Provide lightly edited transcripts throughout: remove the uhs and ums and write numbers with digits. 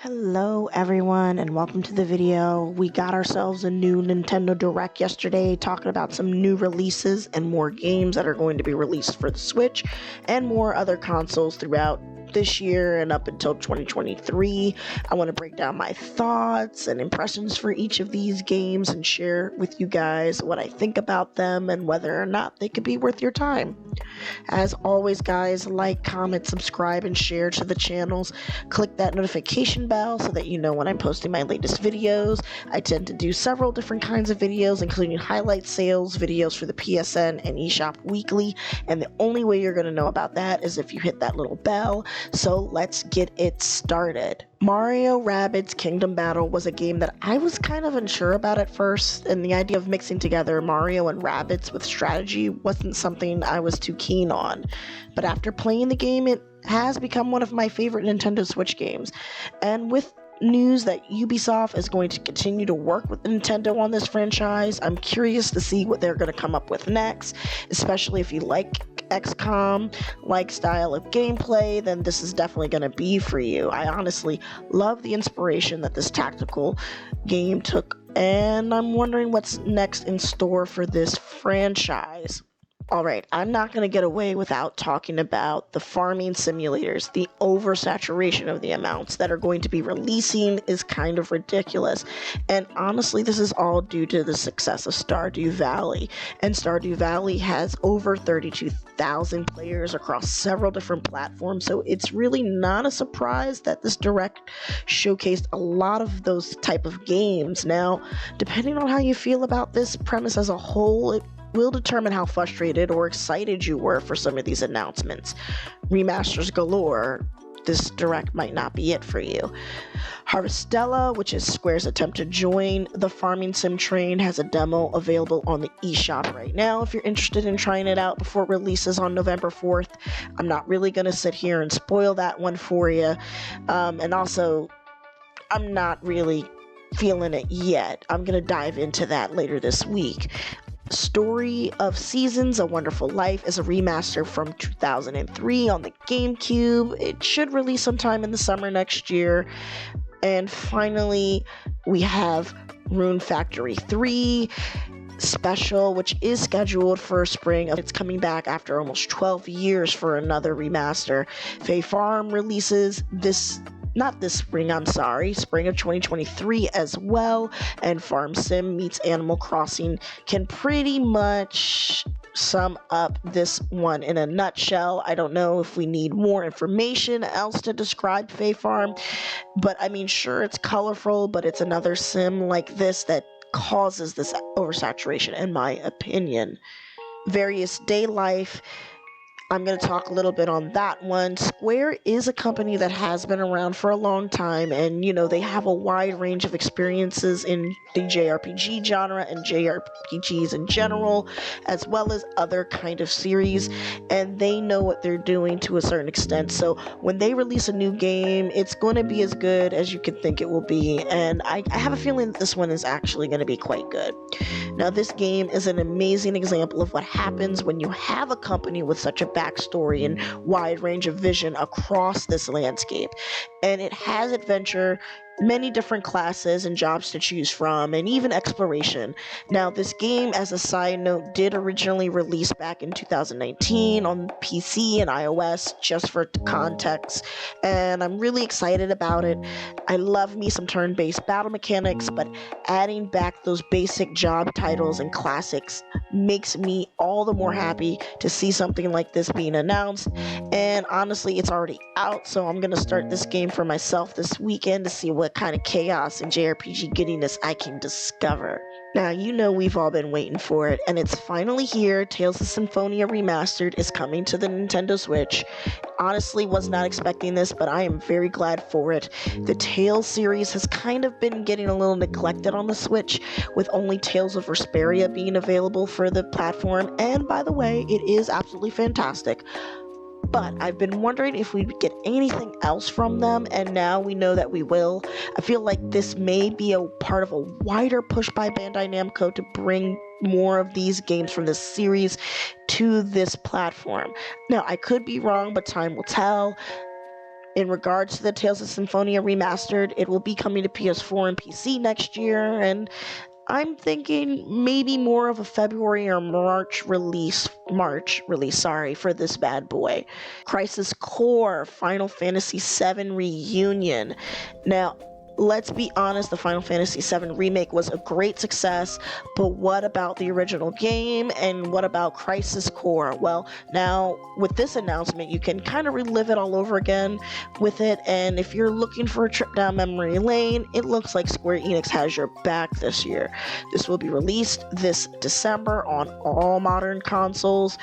Hello everyone and welcome to the video. We got ourselves a new Nintendo Direct yesterday talking about some new releases and more games that are going to be released for the Switch and more other consoles throughout this year and up until 2023. I want to break down my thoughts and impressions for each of these games and share with you guys what I think about them and whether or not they could be worth your time. As always guys, like, comment, subscribe, and share to the channels. Click that notification bell so that you know when I'm posting my latest videos. I tend to do several different kinds of videos, including highlight sales, videos for the PSN and eShop weekly, and the only way you're going to know about that is if you hit that little bell. So let's get it started. Mario Rabbids Kingdom Battle was a game that I was kind of unsure about at first, and the idea of mixing together Mario and Rabbids with strategy wasn't something I was too keen on. But after playing the game, it has become one of my favorite Nintendo Switch games. And with news that Ubisoft is going to continue to work with Nintendo on this franchise, I'm curious to see what they're going to come up with next, especially if you like XCOM-like style of gameplay, then this is definitely going to be for you. I honestly love the inspiration that this tactical game took, and I'm wondering what's next in store for this franchise. Alright, I'm not going to get away without talking about the farming simulators. The oversaturation of the amounts that are going to be releasing is kind of ridiculous. And honestly, this is all due to the success of Stardew Valley. And Stardew Valley has over 32,000 players across several different platforms, so it's really not a surprise that this Direct showcased a lot of those type of games. Now, depending on how you feel about this premise as a whole, it will determine how frustrated or excited you were for some of these announcements. Remasters galore, this Direct might not be it for you. Harvestella, which is Square's attempt to join the farming sim train, has a demo available on the eShop right now if you're interested in trying it out before it releases on November 4th. I'm not really going to sit here and spoil that one for you. And also, I'm not really feeling it yet. I'm going to dive into that later this week. Story of Seasons: A Wonderful Life is a remaster from 2003 on the GameCube. It should release sometime in the summer next year. And finally, we have Rune Factory 3 Special, which is scheduled for spring. It's coming back after almost 12 years for another remaster. Fae Farm releases spring of 2023 as well, and Farm Sim meets Animal Crossing can pretty much sum up this one in a nutshell. I don't know if we need more information else to describe Fae Farm, but I mean, sure, it's colorful, but it's another sim like this that causes this oversaturation, in my opinion. Various DAYLIFE, I'm going to talk a little bit on that one. Square is a company that has been around for a long time, and they have a wide range of experiences in the JRPG genre and JRPGs in general, as well as other kind of series, and they know what they're doing to a certain extent. So when they release a new game, it's going to be as good as you can think it will be, and I have a feeling that this one is actually going to be quite good. Now, this game is an amazing example of what happens when you have a company with such a backstory and wide range of vision across this landscape. And it has adventure, many different classes and jobs to choose from, and even exploration. Now, this game, as a side note, did originally release back in 2019 on PC and iOS, just for context, and I'm really excited about it. I love me some turn-based battle mechanics, but adding back those basic job titles and classics makes me all the more happy to see something like this being announced. And honestly, it's already out, so I'm gonna start this game for myself this weekend to see what kind of chaos and JRPG giddiness I can discover. Now, we've all been waiting for it, and it's finally here. Tales of Symphonia Remastered is coming to the Nintendo Switch. Honestly, was not expecting this, but I am very glad for it. The Tales series has kind of been getting a little neglected on the Switch, with only Tales of Vesperia being available for the platform, and by the way, it is absolutely fantastic. But I've been wondering if we'd get anything else from them, and now we know that we will. I feel like this may be a part of a wider push by Bandai Namco to bring more of these games from this series to this platform. Now, I could be wrong, but time will tell. In regards to the Tales of Symphonia Remastered, it will be coming to PS4 and PC next year, and I'm thinking maybe more of a February or March release, for this bad boy. Crisis Core Final Fantasy VII Reunion. Now, let's be honest, the Final Fantasy VII Remake was a great success, but what about the original game, and what about Crisis Core? Well, now, with this announcement, you can kind of relive it all over again with it, and if you're looking for a trip down memory lane, it looks like Square Enix has your back this year. This will be released this December on all modern consoles.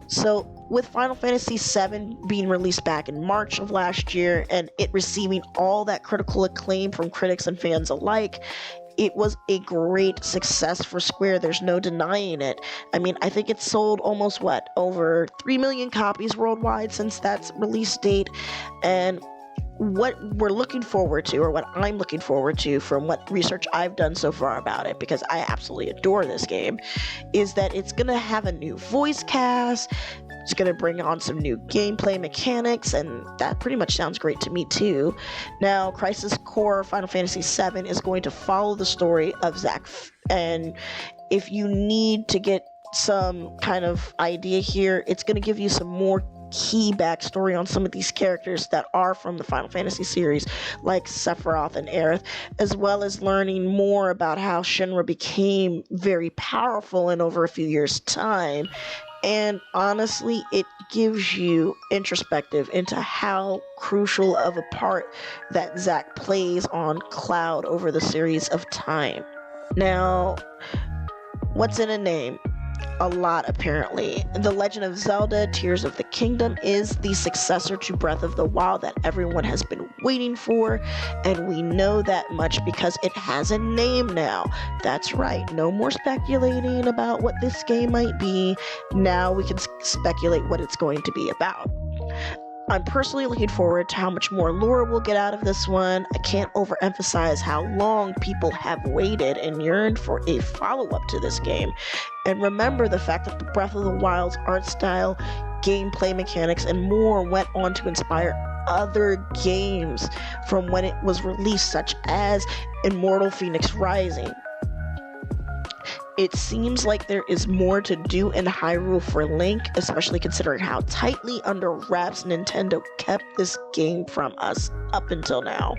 So, with Final Fantasy VII being released back in March of last year and it receiving all that critical acclaim from critics and fans alike, it was a great success for Square. There's no denying it. I mean, I think it's sold almost, over 3 million copies worldwide since that release date, and what we're looking forward to, or what I'm looking forward to from what research I've done so far about it, because I absolutely adore this game, is that it's going to have a new voice cast, it's going to bring on some new gameplay mechanics, and that pretty much sounds great to me too. Now, Crisis Core Final Fantasy VII is going to follow the story of Zack, and if you need to get some kind of idea here, it's going to give you some more key backstory on some of these characters that are from the Final Fantasy series, like Sephiroth and Aerith, as well as learning more about how Shinra became very powerful in over a few years' time. And honestly, it gives you introspective into how crucial of a part that Zack plays on Cloud over the series of time. Now, what's in a name? A lot, apparently. The Legend of Zelda Tears of the Kingdom is the successor to Breath of the Wild that everyone has been waiting for, and we know that much because it has a name now. That's right, no more speculating about what this game might be. Now we can speculate what it's going to be about. I'm personally looking forward to how much more lore we'll get out of this one. I can't overemphasize how long people have waited and yearned for a follow-up to this game. And remember the fact that the Breath of the Wild's art style, gameplay mechanics, and more went on to inspire other games from when it was released, such as Immortal Phoenix Rising. It seems like there is more to do in Hyrule for Link, especially considering how tightly under wraps Nintendo kept this game from us up until now.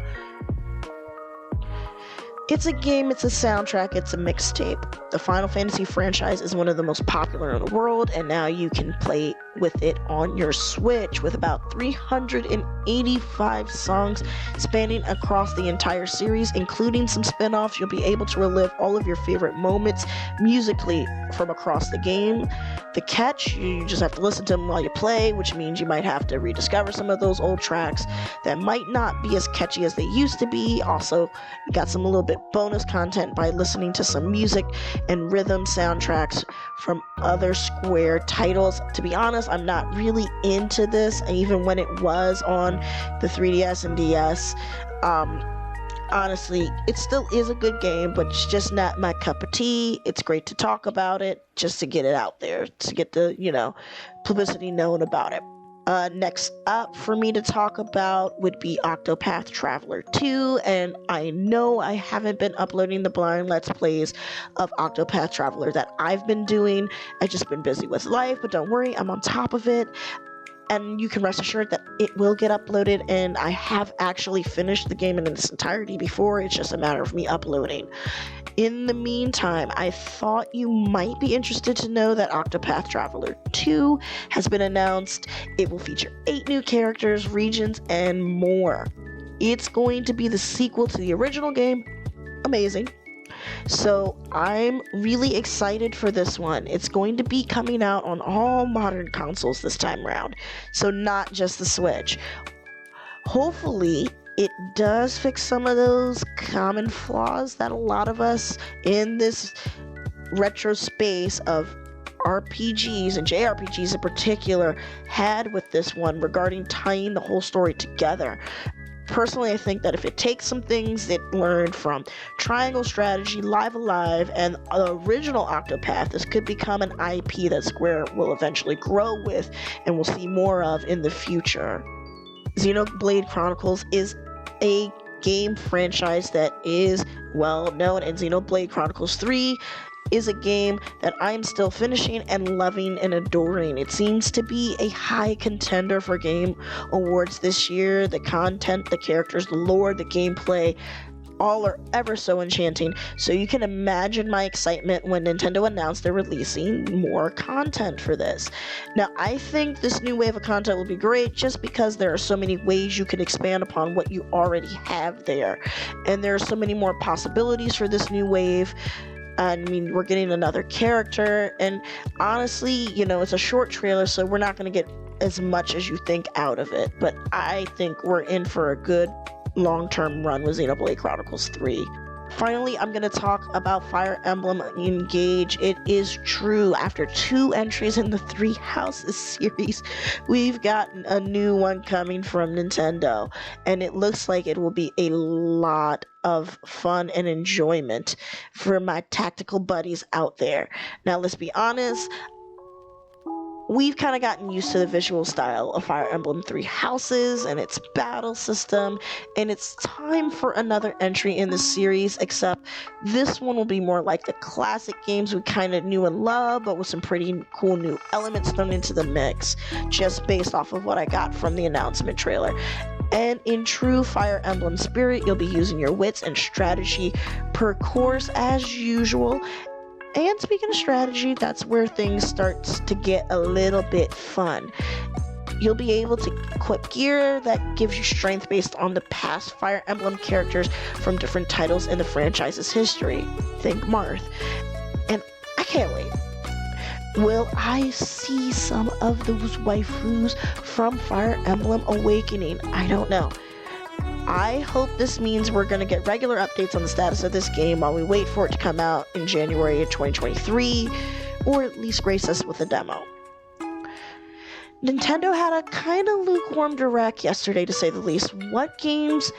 It's a game, it's a soundtrack, it's a mixtape. The Final Fantasy franchise is one of the most popular in the world, and now you can play with it on your Switch with about 385 songs spanning across the entire series, including some spin-offs. You'll be able to relive all of your favorite moments musically from across the game. The catch, you just have to listen to them while you play, which means you might have to rediscover some of those old tracks that might not be as catchy as they used to be. Also, you got some a little bit bonus content by listening to some music and rhythm soundtracks from other Square titles. To be honest, I'm not really into this, even when it was on the 3DS and DS. Honestly, it still is a good game, but it's just not my cup of tea. It's great to talk about it, just to get it out there, to get the, publicity known about it. Next up for me to talk about would be Octopath Traveler 2, and I know I haven't been uploading the blind Let's Plays of Octopath Traveler that I've been doing. I've just been busy with life, but don't worry, I'm on top of it. And you can rest assured that it will get uploaded, and I have actually finished the game in its entirety before. It's just a matter of me uploading. In the meantime, I thought you might be interested to know that Octopath Traveler 2 has been announced. It will feature 8 new characters, regions, and more. It's going to be the sequel to the original game. Amazing. So I'm really excited for this one. It's going to be coming out on all modern consoles this time around, so not just the Switch. Hopefully, it does fix some of those common flaws that a lot of us in this retro space of RPGs and JRPGs in particular had with this one regarding tying the whole story together. Personally, I think that if it takes some things it learned from Triangle Strategy, Live Alive, and the original Octopath, this could become an IP that Square will eventually grow with and we'll see more of in the future. Xenoblade Chronicles is a game franchise that is well known, and Xenoblade Chronicles 3 is a game that I'm still finishing and loving and adoring. It seems to be a high contender for game awards this year. The content, the characters, the lore, the gameplay, all are ever so enchanting. So you can imagine my excitement when Nintendo announced they're releasing more content for this. Now, I think this new wave of content will be great just because there are so many ways you can expand upon what you already have there. And there are so many more possibilities for this new wave. I mean, we're getting another character, and honestly, it's a short trailer, so we're not going to get as much as you think out of it, but I think we're in for a good long-term run with Xenoblade Chronicles 3. Finally, I'm going to talk about Fire Emblem Engage. It is true, after 2 entries in the Three Houses series, we've gotten a new one coming from Nintendo, and it looks like it will be a lot of fun and enjoyment for my tactical buddies out there. Now, let's be honest, we've kind of gotten used to the visual style of Fire Emblem Three Houses and its battle system, and it's time for another entry in the series, except this one will be more like the classic games we kind of knew and love, but with some pretty cool new elements thrown into the mix, just based off of what I got from the announcement trailer. And in true Fire Emblem spirit, you'll be using your wits and strategy per course as usual. And speaking of strategy, that's where things start to get a little bit fun. You'll be able to equip gear that gives you strength based on the past Fire Emblem characters from different titles in the franchise's history. Think Marth. And I can't wait. Will I see some of those waifus from Fire Emblem Awakening? I don't know. I hope this means we're going to get regular updates on the status of this game while we wait for it to come out in January of 2023, or at least grace us with a demo. Nintendo had a kind of lukewarm direct yesterday, to say the least. What games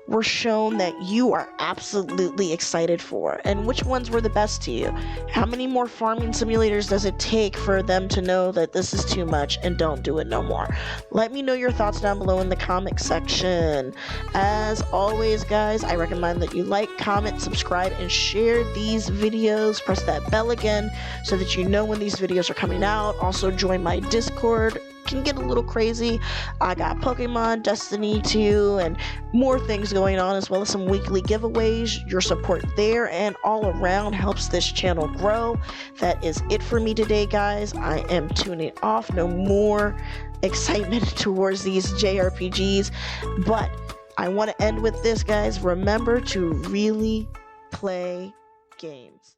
were shown that you are absolutely excited for, and which ones were the best to you? How many more farming simulators does it take for them to know that this is too much and don't do it no more? Let me know your thoughts down below in the comment section. As always, guys, I recommend that you like, comment, subscribe, and share these videos. Press that bell again so that you know when these videos are coming out. Also, join my Discord. Can get a little crazy. I got Pokemon, Destiny 2, and more things going on, as well as some weekly giveaways. Your support there and all around helps this channel grow. That is it for me today, guys. I am tuning off. No more excitement towards these JRPGs, but I want to end with this, guys. Remember to really play games.